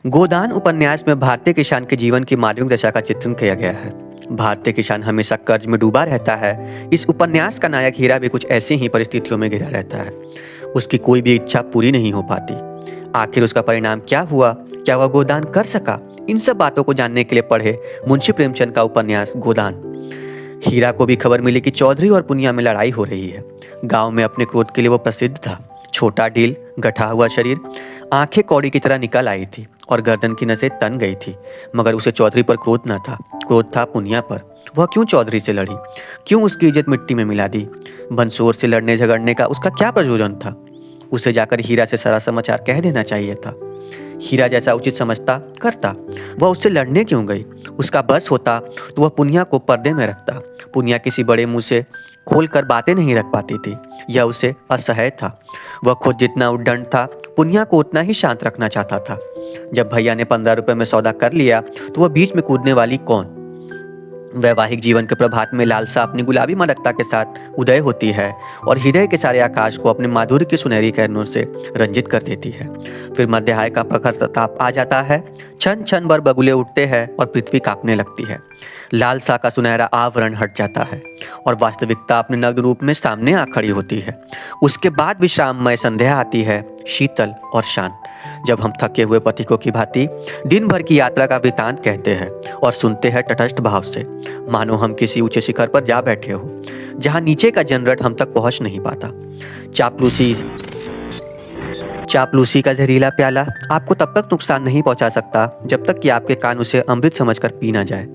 गोदान उपन्यास में भारतीय किसान के जीवन की मानविक दशा का चित्रण किया गया है। भारतीय किसान हमेशा कर्ज में डूबा रहता है। इस उपन्यास का नायक हीरा भी कुछ ऐसी ही परिस्थितियों में घिरा रहता है। उसकी कोई भी इच्छा पूरी नहीं हो पाती। आखिर उसका परिणाम क्या हुआ? क्या वह गोदान कर सका? इन सब बातों को जानने के लिए पढ़े मुंशी प्रेमचंद का उपन्यास गोदान। हीरा को भी खबर मिली कि चौधरी और पुनिया में लड़ाई हो रही है। गांव में अपने क्रोध के लिए वो प्रसिद्ध था। छोटा ढील, गठा हुआ शरीर, आंखें कौड़ी की तरह निकल आई थी और गर्दन की नसें तन गई थी। मगर उसे चौधरी पर क्रोध न था, क्रोध था पुनिया पर। वह क्यों चौधरी से लड़ी? क्यों उसकी इज्जत मिट्टी में मिला दी? बंसोर से लड़ने झगड़ने का उसका क्या प्रयोजन था? उसे जाकर हीरा से सारा समाचार कह देना चाहिए था। हीरा जैसा उचित समझता करता। वह उससे लड़ने क्यों गई? उसका बस होता तो वह पुनिया को पर्दे में रखता। पुनिया किसी बड़े मुंह से खोल कर बातें नहीं रख पाती थी। यह उसे असह्य था। वह खुद जितना उद्दंड था, पुनिया को उतना ही शांत रखना चाहता था। जब भैया ने 15 रुपए में सौदा कर लिया तो वह बीच में कूदने वाली कौन? वैवाहिक जीवन के प्रभात में लालसा अपनी गुलाबी मदकता के साथ उदय होती है और हृदय के सारे आकाश को अपने माधुर्य की सुनहरी किरणों से रंजित कर देती है। फिर मध्याह्न का प्रखर ताप आ जाता है। क्षण क्षण भर बगुले उठते हैं और पृथ्वी कांपने लगती है। लालसा का सुनहरा आवरण हट जाता है और वास्तविकता अपने नग्न रूप में सामने आ खड़ी होती है। उसके बाद विश्राममय संध्या आती है, शीतल और शांत। जब हम थके हुए पथिकों की भांति दिन भर की यात्रा का वृतांत कहते हैं और सुनते हैं तटस्थ भाव से, मानो हम किसी ऊंचे शिखर पर जा बैठे हो, जहां नीचे का जनरट हम तक पहुंच नहीं पाता। चापलूसी का जहरीला प्याला आपको तब तक नुकसान नहीं पहुंचा सकता जब तक कि आपके कान उसे अमृत समझकर पी ना जाए।